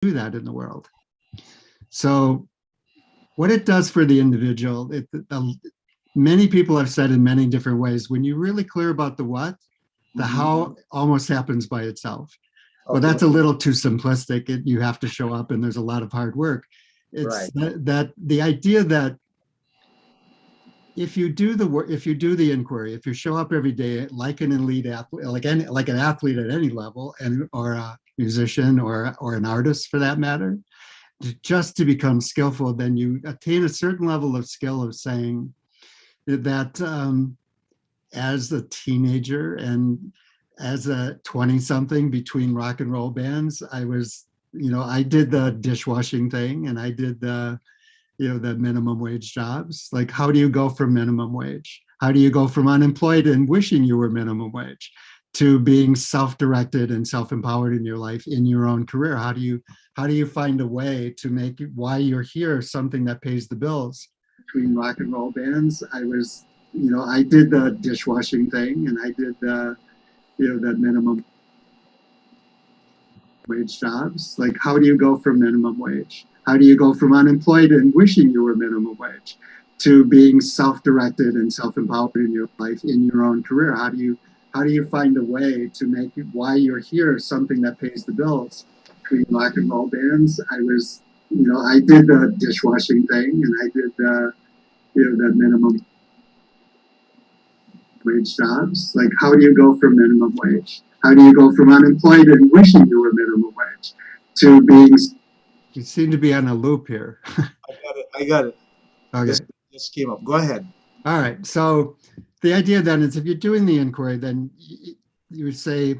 do that in the world. So what it does for the individual, many people have said in many different ways, when you're really clear about the what, the how almost happens by itself. Well, Okay. that's a little too simplistic. You have to show up and there's a lot of hard work. It's Right. that the idea that if you do the work, if you do the inquiry, if you show up every day like an elite athlete, like an athlete at any level, and or a musician or an artist for that matter, just to become skillful, then you attain a certain level of skill of saying that as a teenager and as a 20 something between rock and roll bands, I was, I did the dishwashing thing and I did the minimum wage jobs. Like, how do you go from minimum wage? How do you go from unemployed and wishing you were minimum wage to being self-directed and self-empowered in your life, in your own career? How do you find a way to make why you're here something that pays the bills? Between rock and roll bands, I did the dishwashing thing and I did the minimum wage jobs. Like, how do you go from minimum wage? How do you go from unemployed and wishing you were minimum wage to being self-directed and self-empowered in your life, in your own career? How do you find a way to make why you're here something that pays the bills? Between rock and roll bands, I did the dishwashing thing and I did the minimum wage jobs. Like, how do you go from minimum wage? How do you go from unemployed and wishing you were minimum wage to being? You seem to be on a loop here. I got it. I got it. This Okay. just came up. Go ahead. All right. So the idea then is if you're doing the inquiry, then you would say,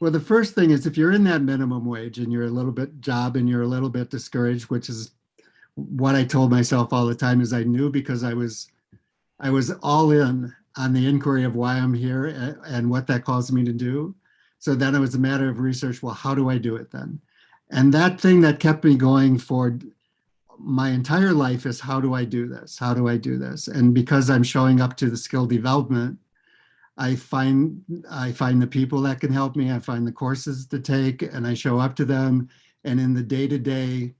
well, the first thing is if you're in that minimum wage and you're a little bit job and you're a little bit discouraged, which is what I told myself all the time is I knew because I was all in on the inquiry of why I'm here and what that calls me to do. So then it was a matter of research. Well, how do I do it then? And that thing that kept me going for my entire life is how do I do this? How do I do this? And because I'm showing up to the skill development, I find the people that can help me. I find the courses to take, and I show up to them. And in the day-to-day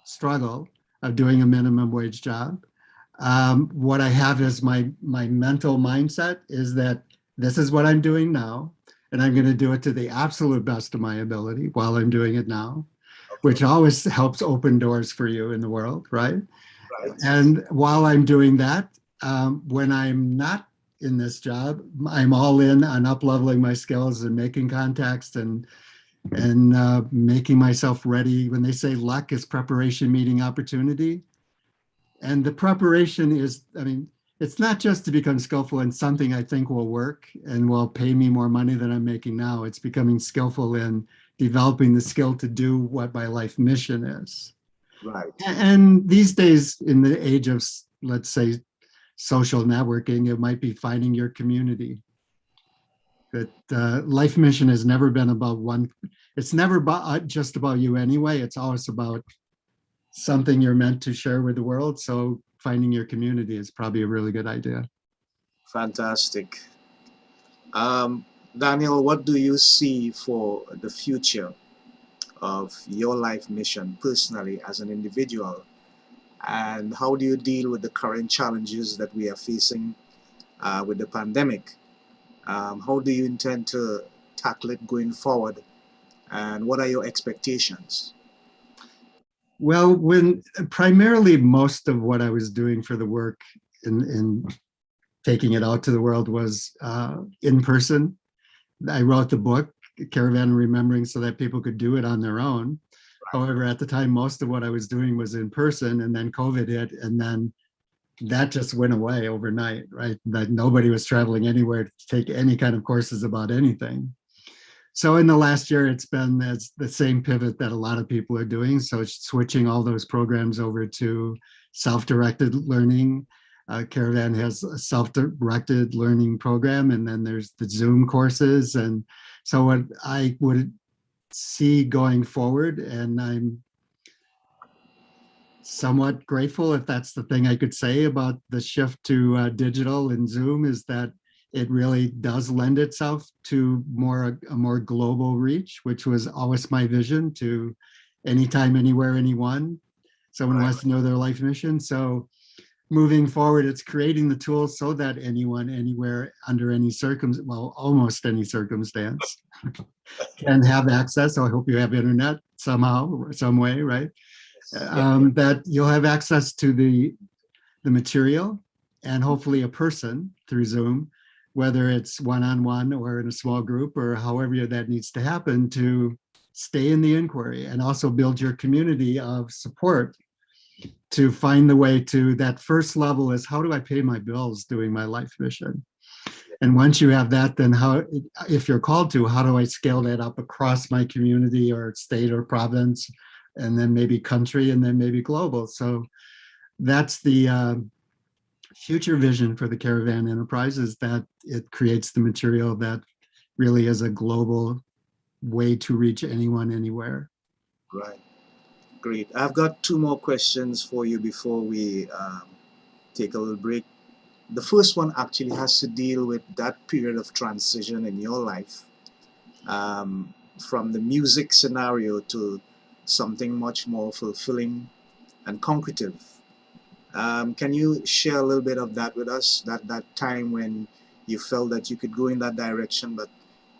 struggle of doing a minimum wage job, what I have is my mental mindset is that this is what I'm doing now, and I'm going to do it to the absolute best of my ability while I'm doing it now, Okay. which always helps open doors for you in the world, right? Right. And while I'm doing that, when I'm not in this job, I'm all in on up leveling my skills and making contacts and making myself ready. When they say luck is preparation meeting opportunity, and the preparation is, I mean, it's not just to become skillful in something I think will work and will pay me more money than I'm making now. It's becoming skillful in developing the skill to do what my life mission is. Right. And these days, in the age of, let's say, social networking, it might be finding your community. That life mission has never been about one. It's never just about you anyway. It's always about something you're meant to share with the world. So finding your community is probably a really good idea. Fantastic. Um, Daniel, what do you see for the future of your life mission personally as an individual? And how do you deal with the current challenges that we are facing with the pandemic? How do you intend to tackle it going forward? And what are your expectations? Well, when primarily most of what I was doing for the work in taking it out to the world was in person. I wrote the book, Caravan Remembering, so that people could do it on their own. However, at the time, most of what I was doing was in person, and then COVID hit, and then that just went away overnight, right? That nobody was traveling anywhere to take any kind of courses about anything. So in the last year, it's been the same pivot that a lot of people are doing. So it's switching all those programs over to self-directed learning. Caravan has a self-directed learning program, and then there's the Zoom courses. And so what I would see going forward, and I'm somewhat grateful if that's the thing I could say about the shift to digital and Zoom, is that it really does lend itself to a more global reach, which was always my vision, to anytime, anywhere, anyone. Someone Right. wants to know their life mission. So moving forward, it's creating the tools so that anyone, anywhere, under any circumstance, well, almost any circumstance, can have access. So I hope you have internet somehow, some way, right? Yeah. That you'll have access to the material and hopefully a person through Zoom, whether it's one-on-one or in a small group or however that needs to happen, to stay in the inquiry and also build your community of support to find the way to that first level is, how do I pay my bills doing my life mission? And once you have that, then how, if you're called to, how do I scale that up across my community or state or province, and then maybe country, and then maybe global? So that's the future vision for the Caravan Enterprise, is that it creates the material that really is a global way to reach anyone, anywhere. Right. Great. I've got two more questions for you before we take a little break. The first one actually has to deal with that period of transition in your life, from the music scenario to something much more fulfilling and concretive. Can you share a little bit of that with us? That time when you felt that you could go in that direction, but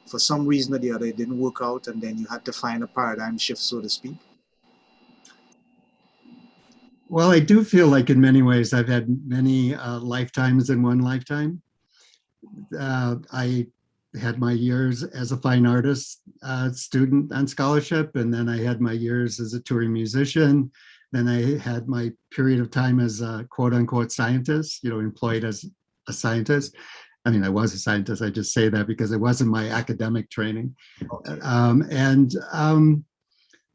for some reason or the other, it didn't work out, and then you had to find a paradigm shift, so to speak. Well, I do feel like in many ways I've had many lifetimes in one lifetime. I had my years as a fine artist student on scholarship, and then I had my years as a touring musician. Then I had my period of time as a quote unquote scientist, employed as a scientist. I mean, I was a scientist. I just say that because it wasn't my academic training. Okay. And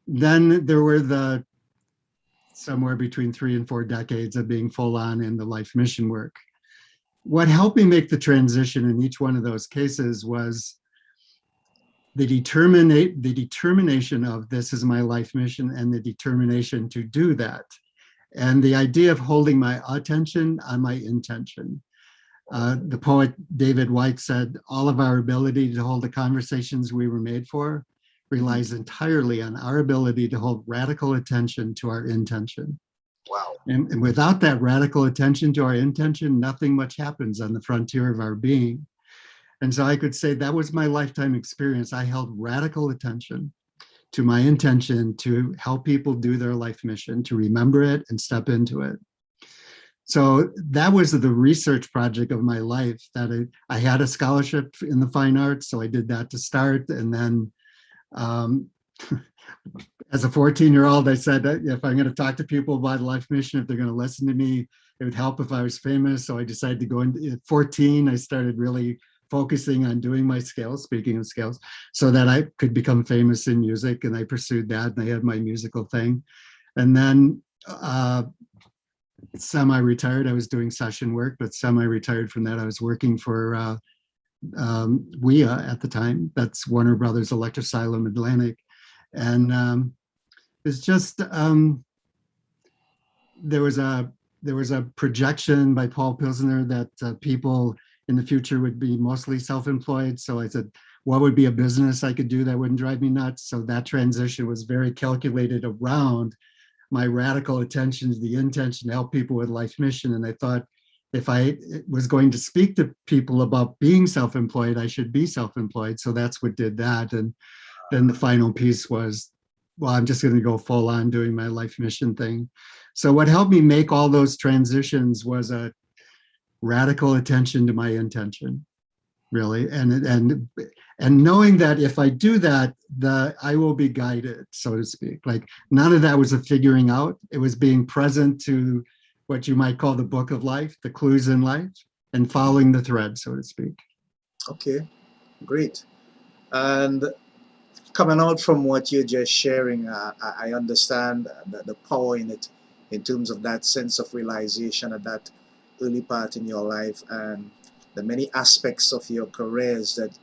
then there were the somewhere between 3 and 4 decades of being full on in the life mission work. What helped me make the transition in each one of those cases was the determination of, this is my life mission, and the determination to do that. And the idea of holding my attention on my intention. The poet David White said, all of our ability to hold the conversations we were made for relies entirely on our ability to hold radical attention to our intention. Wow. And without that radical attention to our intention, nothing much happens on the frontier of our being. And so I could say that was my lifetime experience. I held radical attention to my intention to help people do their life mission, to remember it and step into it. So that was the research project of my life. That I had a scholarship in the fine arts, so I did that to start. And then as a 14-year-old, I said that if I'm going to talk to people about life mission, if they're going to listen to me, it would help if I was famous. So I decided to go into, at 14, I started really focusing on doing my scales, speaking of scales, so that I could become famous in music. And I pursued that, and I had my musical thing. And then semi-retired, I was doing session work, but semi-retired from that, I was working for WIA at the time. That's Warner Brothers Electrosylum Atlantic. And it's just, there was a projection by Paul Pilsner that people in the future would be mostly self-employed. So I said, what would be a business I could do that wouldn't drive me nuts? So that transition was very calculated around my radical attention to the intention to help people with life mission. And I thought, if I was going to speak to people about being self-employed, I should be self-employed. So that's what did that. And then the final piece was, well, I'm just going to go full on doing my life mission thing. So what helped me make all those transitions was a radical attention to my intention, really. And knowing that if I do that, I will be guided, so to speak. Like, none of that was a figuring out. It was being present to what you might call the book of life, the clues in life, and following the thread, so to speak. Okay, great. And coming out from what you're just sharing, I understand the power in it, in terms of that sense of realization at that early part in your life, and the many aspects of your careers that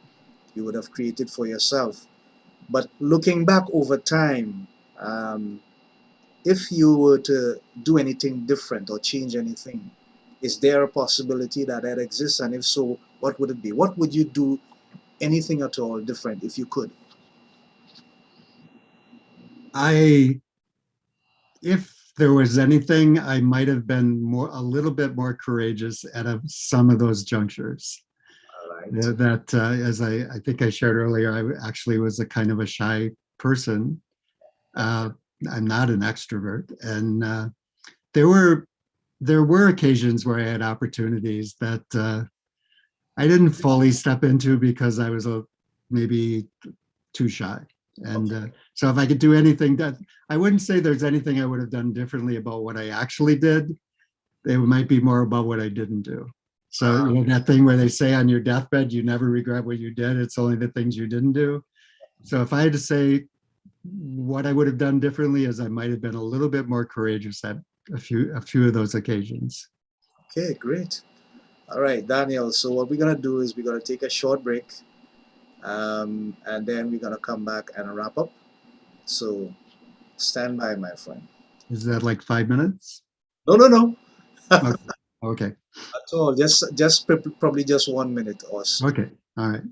you would have created for yourself. But looking back over time, if you were to do anything different or change anything, is there a possibility that that exists? And if so, what would it be? What would you do, anything at all different if you could? I, if there was anything, I might have been a little bit more courageous at some of those junctures. All right. As I think I shared earlier, I actually was a kind of a shy person. Uh, I'm not an extrovert, and there were there were occasions where I had opportunities that I didn't fully step into because I was maybe too shy. And so if I could do anything that, I wouldn't say there's anything I would have done differently about what I actually did. It might be more about what I didn't do. So, Uh, that thing where they say on your deathbed, you never regret what you did. It's only the things you didn't do. So if I had to say what I would have done differently is I might have been a little bit more courageous at a few of those occasions. okay, great. All right, Daniel. So what we're gonna do is we're gonna take a short break, and then we're gonna come back and wrap up. So stand by, my friend. Is that like 5 minutes? No, no, no, Okay. Okay. at all. Probably just 1 minute or so. Okay. All right.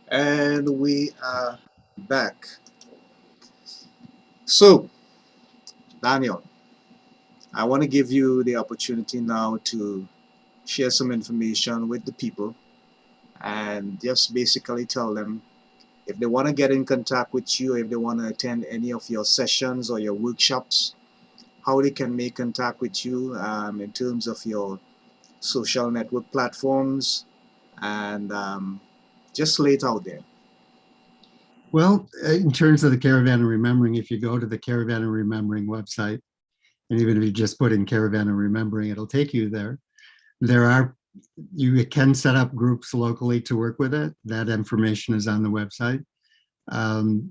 And we are back. So, Daniel, I want to give you the opportunity now to share some information with the people and just basically tell them if they want to get in contact with you, if they want to attend any of your sessions or your workshops, how they can make contact with you in terms of your social network platforms, and just lay it out there. Well, in terms of the Caravan and Remembering, if you go to the Caravan and Remembering website, and even if you just put in Caravan and Remembering, it'll take you there. There are, you can set up groups locally to work with it. That information is on the website. Um,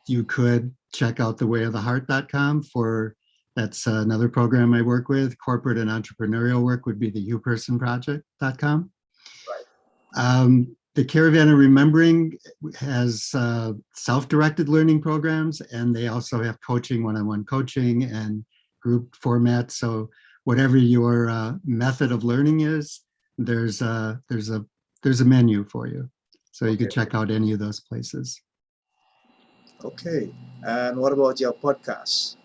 you could check out thewayoftheheart.com for, that's another program I work with. Corporate and entrepreneurial work would be the youpersonproject.com. The Caravan of Remembering has self-directed learning programs, and they also have coaching, one-on-one coaching and group formats. So whatever your method of learning is, there's a menu for you. So you Okay. could check out any of those places. Okay. And what about your podcasts?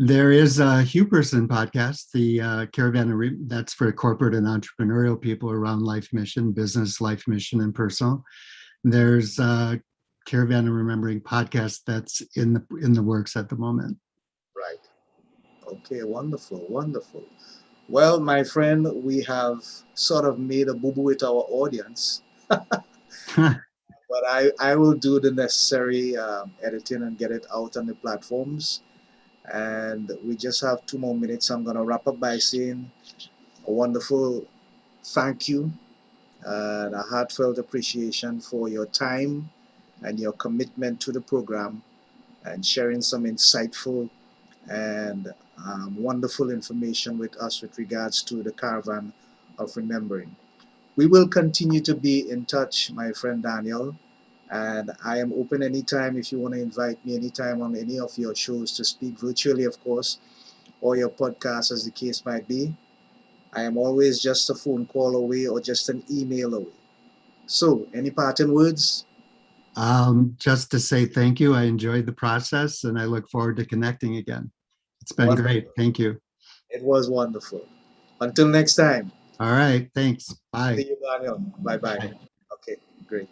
There is a Hugh Person podcast, the Caravan, that's for corporate and entrepreneurial people around life mission, business, life mission, and personal. There's a Caravan and Remembering podcast that's in the works at the moment. Right. Okay. Wonderful. Wonderful. Well, my friend, we have sort of made a boo boo with our audience, but I will do the necessary editing and get it out on the platforms. And we just have 2 more minutes. I'm going to wrap up by saying a wonderful thank you and a heartfelt appreciation for your time and your commitment to the program and sharing some insightful and wonderful information with us with regards to the caravan of remembering. We will continue to be in touch, my friend Daniel. And I am open anytime if you want to invite me anytime on any of your shows to speak virtually, of course, or your podcast, as the case might be. I am always just a phone call away or just an email away. So, any parting words? Just to say thank you. I enjoyed the process and I look forward to connecting again. It's been great. Wonderful. Thank you. It was wonderful. Until next time, All right. Thanks. Bye. see you, Daniel. Bye bye. Bye. Okay, great.